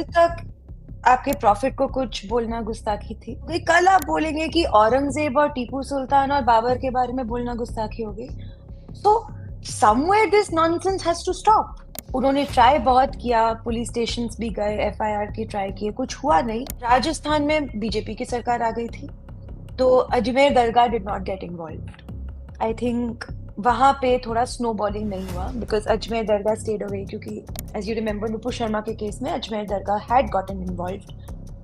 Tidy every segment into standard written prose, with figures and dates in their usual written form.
कल तक आपके प्रॉफिट को कुछ बोलना गुस्ताखी थी। कल आप बोलेंगे कि औरंगज़ेब और टीपू सुल्तान और बाबर के बारे में बोलना गुस्ताखी हो गई। So somewhere this nonsense has to stop. उन्होंने ट्राई बहुत किया, पुलिस स्टेशंस भी गए, एफआईआर की ट्राई किए, कुछ हुआ नहीं। राजस्थान में बीजेपी की सरकार आ गई थी, तो Ajmer Dargah did not get involved. I think वहाँ पे थोड़ा स्नोबॉलिंग नहीं हुआ because Ajmer Dargah stayed away, क्योंकि as you remember Nupur Sharma के केस में Ajmer Dargah had gotten involved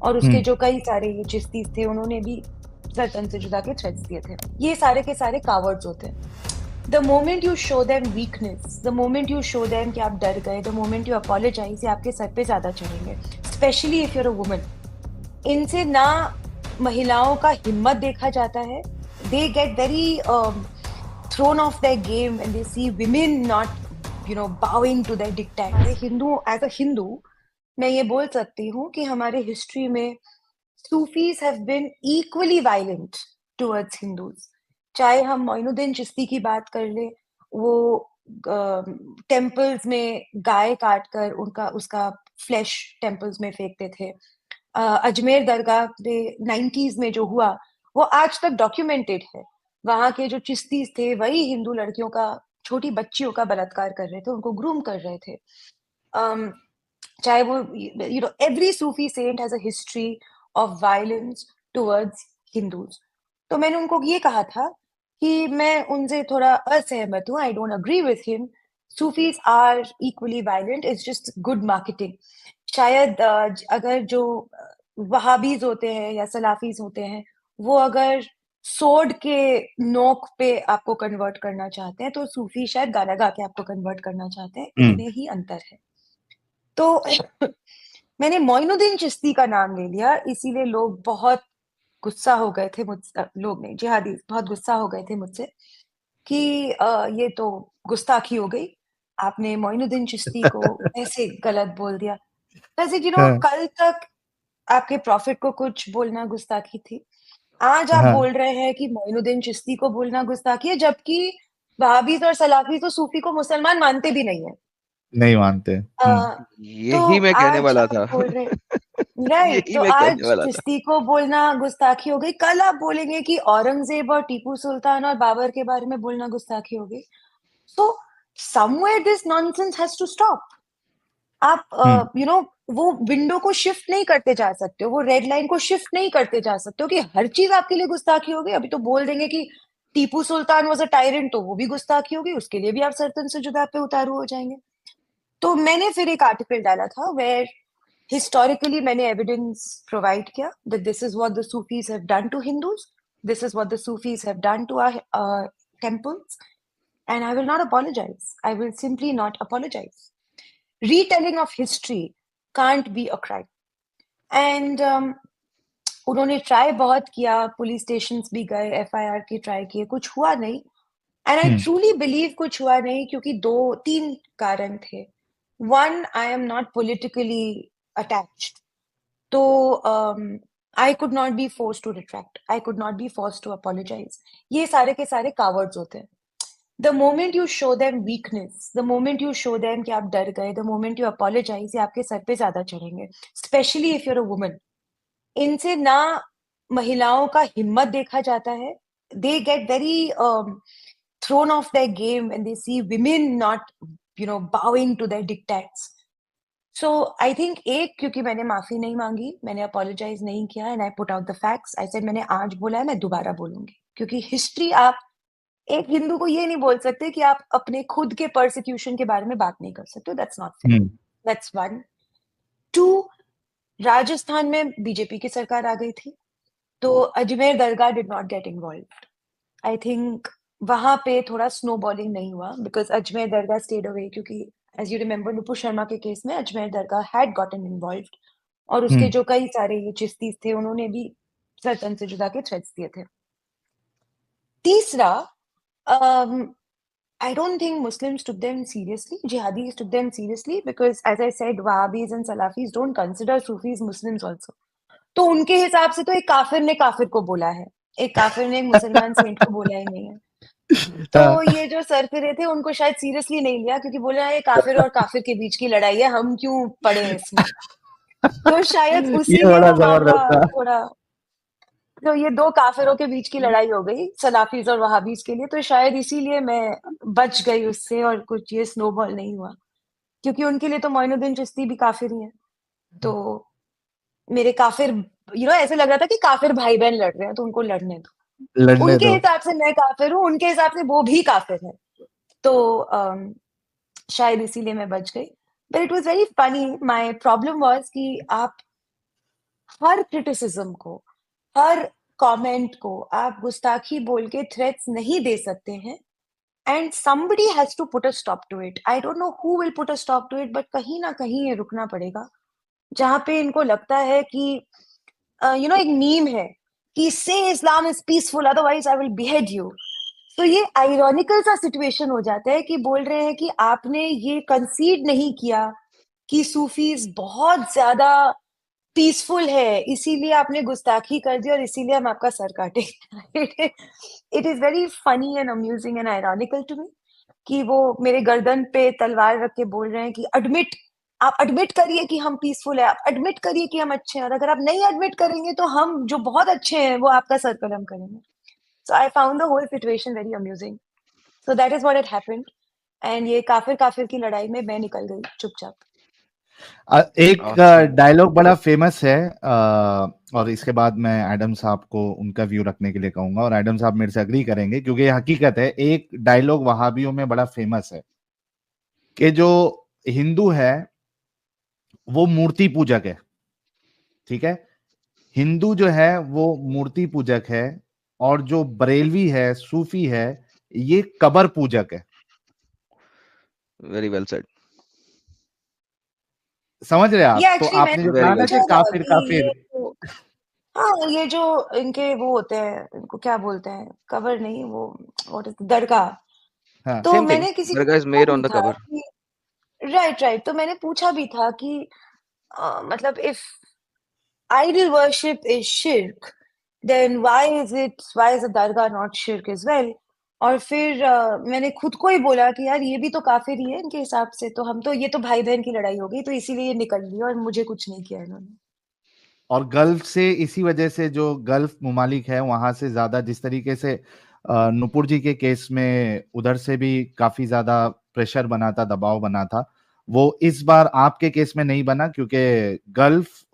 और उसके जो कई सारे ये चिश्तीज़ थे उन्होंने भी सल्तनत से जुदा के थ्रेट्स दिए थे। ये सारे के सारे कावर्ड्स होते हैं। The moment you show them weakness, the moment you show them कि आप डर गए, द मोमेंट यू अपोलोजाइज़, ये आपके सर पे ज़्यादा चढ़ेंगे, specially if you are a woman. इनसे ना महिलाओं का हिम्मत देखा जाता है। They get very thrown off their game when they see women not bowing to their diktat. हमारे हिंदू एज अ हिंदू मैं ये बोल सकती हूँ कि हमारे हिस्ट्री में Sufis have been equally violent towards Hindus. चाहे हम मोइनुद्दीन चिश्ती की बात कर ले, वो टेम्पल्स में गाय काट कर उनका उसका फ्लैश टेम्पल्स में फेंकते थे। अजमेर दरगाह पे 90s में जो हुआ वो आज तक डॉक्यूमेंटेड है। वहाँ के जो चिश्तीज़ थे वही हिंदू लड़कियों का, छोटी बच्चियों का बलात्कार कर रहे थे, उनको ग्रूम कर रहे थे। अम, चाहे वो every Sufi saint has a history of violence towards Hindus. तो मैंने उनको ये कहा था कि मैं उनसे थोड़ा असहमत हूँ, I don't agree with him. Sufis are equally violent, it's just good marketing. शायद अगर जो वहाबीज़ होते हैं या सलाफ़ीज़ होते हैं, वो अगर सोर्ड के नोक पे आपको कन्वर्ट करना चाहते हैं, तो सूफी शायद गाना गा के आपको कन्वर्ट करना चाहते हैं, इतने ही अंतर है। तो मैंने मोइनुद्दीन चिश्ती का नाम ले लिया, इसीलिए लोग बहुत गुस्सा हो गए थे लोग नहीं, जिहादी बहुत गुस्सा हो गए थे मुझसे कि ये तो गुस्ताखी हो गई, आपने मोइनुद्दीन चिश्ती को ऐसे गलत बोल दिया। वैसे हाँ, कल तक आपके प्रॉफिट को कुछ बोलना गुस्ताखी थी। आज आप हाँ, बोल रहे हैं कि मोइनुद्दीन चिश्ती को बोलना गुस्ताखी है, जबकि वहाबीज़ और सलाफ़ी तो सूफी को मुसलमान मानते भी नहीं है। नहीं मानते। अ, तो यही मैं कहने आज वाला आप था। बोल रहे राइट, यही तो मैं कहने आज वाला था। चिश्ती को बोलना गुस्ताखी हो गई। कल आप बोलेंगे कि औरंगज़ेब और टीपू सुल्तान और बाबर के बारे में बोलना गुस्ताखी हो गई। So somewhere this nonsense has to stop. आप हम्म वो विंडो को शिफ्ट नहीं करते जा सकते हो, वो रेड लाइन को शिफ्ट नहीं करते जा सकते हो कि हर चीज आपके लिए गुस्ताखी हो गई। अभी तो बोल देंगे कि Tipu Sultan was a tyrant, तो वो भी गुस्ताखी हो गई, उसके लिए भी आप सरतन से जुदा पे उतारू हो जाएंगे। तो मैंने फिर एक आर्टिकल डाला था वेयर हिस्टोरिकली मैंने एविडेंस प्रोवाइड किया that this is what the Sufis have done to Hindus, this is what the Sufis have done to our temples, and I will not apologize. I will simply not apologize. Retelling of history can't be a crime. And उन्होंने try बहुत किया, police stations भी गए, FIR की try किए, कुछ हुआ नहीं। And I hmm truly believe कुछ हुआ नहीं क्योंकि 2-3 कारण थे। One, I am not politically attached, तो I could not be force to retract, I could not be force to apologize. ये सारे के सारे कावर्ड्स होते हैं। The moment you show them weakness, the moment you show them कि आप डर गए, द मोमेंट यू अपोलोजाइज, ये आपके सर पे ज्यादा चढ़ेंगे, specially if you're a woman. इनसे ना महिलाओं का हिम्मत देखा जाता है। They get very thrown off their game when they see women not bowing to their dictats. So I think एक, क्योंकि मैंने माफी नहीं मांगी, मैंने अपोलोजाइज नहीं किया, and I put out the facts. I said मैंने आज बोला है, मैं दोबारा बोलूंगी, क्योंकि हिस्ट्री, आप एक हिंदू को ये नहीं बोल सकते कि आप अपने खुद के परसिक्यूशन के बारे में बात नहीं कर सकते, that's not fair. Hmm that's one. Two, Rajasthan में बीजेपी की सरकार आ गई थी, तो Ajmer Dargah did not get involved. I think वहां पे थोड़ा स्नोबॉलिंग नहीं हुआ because Ajmer Dargah stayed away, क्योंकि as you remember Nupur Sharma के केस में Ajmer Dargah had gotten involved और उसके हम्म जो कई सारे ये चिश्तीज थे उन्होंने भी सल्तनत से जुदा के थ्रेट्स दिए थे। तीसरा, I don't think Muslims took them seriously. Jihadis took them seriously because, as I said, Wahhabis and Salafis don't consider Sufis Muslims also. तो उनके हिसाब से तो एक काफिर ने काफिर को बोला है, एक काफिर ने एक मुसलमान सेंट को बोला ही नहीं है। तो हाँ, ये जो सरफिरे थे उनको शायद सीरियसली नहीं लिया, क्योंकि बोला ये काफिर और काफिर के बीच की लड़ाई है, हम क्यों पड़े हैं इसमें। तो शायद उसी ये में बड़ा वो मामला जबरदस्त था। थोड़ा, तो ये दो काफिरों के बीच की लड़ाई हो गई सलाफीज और वहाबीज के लिए, तो शायद इसीलिए मैं बच गई उससे और कुछ ये स्नोबॉल नहीं हुआ, क्योंकि उनके लिए तो मोइनुद्दीन चिश्ती भी काफिर ही है। तो मेरे काफिर, ऐसे लग रहा था कि काफिर भाई बहन लड़ रहे हैं तो उनको लड़ने दो, लड़ने उनके दो। हिसाब से मैं काफिर हूँ, उनके हिसाब से वो भी काफिर है। तो शायद इसीलिए मैं बच गई। But it was very funny. My problem was कि आप हर क्रिटिसिज्म को, हर कमेंट को आप गुस्ताखी बोल के थ्रेट्स नहीं दे सकते हैं, and somebody has to put a stop to it. I don't know who will put a stop to it, but कहीं ना कहीं ये रुकना पड़ेगा, जहां पे इनको लगता है कि एक मीम है कि से Islam is peaceful otherwise I will behead you. तो ये आयरॉनिकल सा सिचुएशन हो जाता है कि बोल रहे हैं कि आपने ये कंसीड नहीं किया कि सूफीज बहुत ज्यादा पीसफुल है, इसीलिए आपने गुस्ताखी कर दी और इसीलिए हम आपका सर काटे। It is very funny and amusing and ironical to me कि वो मेरे गर्दन पे तलवार रख के बोल रहे हैं कि एडमिट, आप एडमिट करिए कि हम पीसफुल है, आप एडमिट करिए कि हम अच्छे हैं, और अगर आप नहीं एडमिट करेंगे तो हम जो बहुत अच्छे हैं वो आपका सर कलम करेंगे। So I found the whole situation very amusing. So that is what had happened, and ये काफिर काफिर की लड़ाई में मैं निकल गई चुपचाप। एक Awesome. डायलॉग बड़ा फेमस है, और इसके बाद मैं एडम साहब को उनका व्यू रखने के लिए कहूंगा, और एडम साहब मेरे से अग्री करेंगे क्योंकि ये हकीकत है। एक डायलॉग वहाबियों में बड़ा फेमस है कि जो हिंदू है वो मूर्ति पूजक है, ठीक है। हिंदू जो है वो मूर्ति पूजक है, और जो बरेलवी है, सूफी है, ये कबर पूजक है। Very well said. समझ रहे आप? ये तो एक्चुअली आपने जो मैंने Very कहा ना well कि said. सोचा था काफिर कि ये काफिर, जो, हाँ, ये जो इनके वो होते हैं, इनको क्या बोलते हैं, कबर नहीं वो, व्हाट इज दरगाह। हाँ तो Same thing. मैंने किसी को Dargah is पूछा made भी on the था cover. कि राइट राइट, तो मैंने पूछा भी था कि मतलब if idol worship is shirk, then why is a dargah not shirk as well? और फिर मैंने खुद को ही बोला कि यार ये भी तो काफिर ही है इनके हिसाब से, तो हम तो, ये तो भाई बहन की लड़ाई हो गई, तो इसीलिए ये निकल ली और मुझे कुछ नहीं किया इन्होंने। और गल्फ से इसी वजह से जो गल्फ ममालिक है वहां से ज्यादा, जिस तरीके से नुपुर जी के केस में उधर से भी काफी ज्यादा प्रेशर बना था, दबाव बना था, वो इस बार आपके केस में नहीं बना क्योंकि गल्फ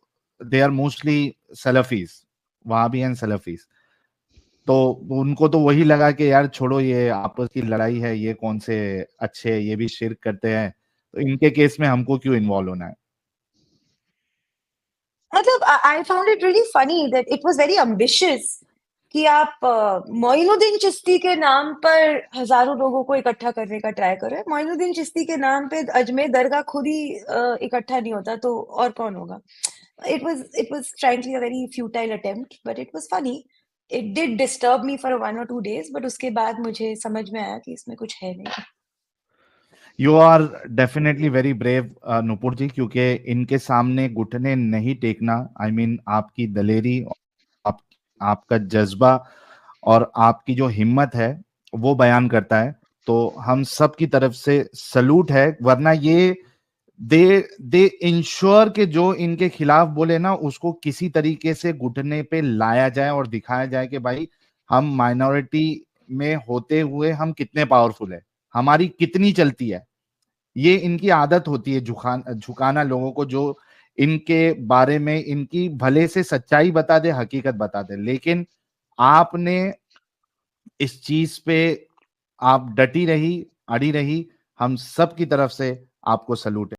दे आर मोस्टली सलफीज, वहां भी हैं सलफीज। तो उनको तो वही लगा कि यार छोड़ो, ये आपस की लड़ाई है, ये कौन से अच्छे हैं, ये भी शिर्क करते हैं, तो इनके केस में हमको क्यों इन्वॉल्व होना है। मतलब I found it really funny that it was very ambitious कि आप मोइनुद्दीन चिश्ती के नाम पर हजारों लोगों को इकट्ठा करने का ट्राई कर रहे हैं। मोइनुद्दीन चिश्ती के नाम पे अजमेर दरगाह खुद ही इकट्ठा नहीं होता, तो और कौन होगा। it was frankly a very futile attempt, but it was funny. It did disturb me for 1 or 2 days, but उसके बाद मुझे समझ में आया कि इसमें कुछ है नहीं। You are definitely very brave Nupur ji, क्योंकि इनके सामने घुटने नहीं टेकना, आई मीन आपकी दलेरी, आप, आपका जज्बा और आपकी जो हिम्मत है वो बयान करता है। तो हम सब की तरफ से सलूट है, वरना ये दे दे इंश्योर के जो इनके खिलाफ बोले ना उसको किसी तरीके से घुटने पे लाया जाए और दिखाया जाए कि भाई हम माइनॉरिटी में होते हुए हम कितने पावरफुल है, हमारी कितनी चलती है। ये इनकी आदत होती है झुकाना लोगों को, जो इनके बारे में इनकी भले से सच्चाई बता दे, हकीकत बता दे। लेकिन आपने इस चीज पे आप डटी रही, अड़ी रही, हम सब की तरफ से आपको सलूट है।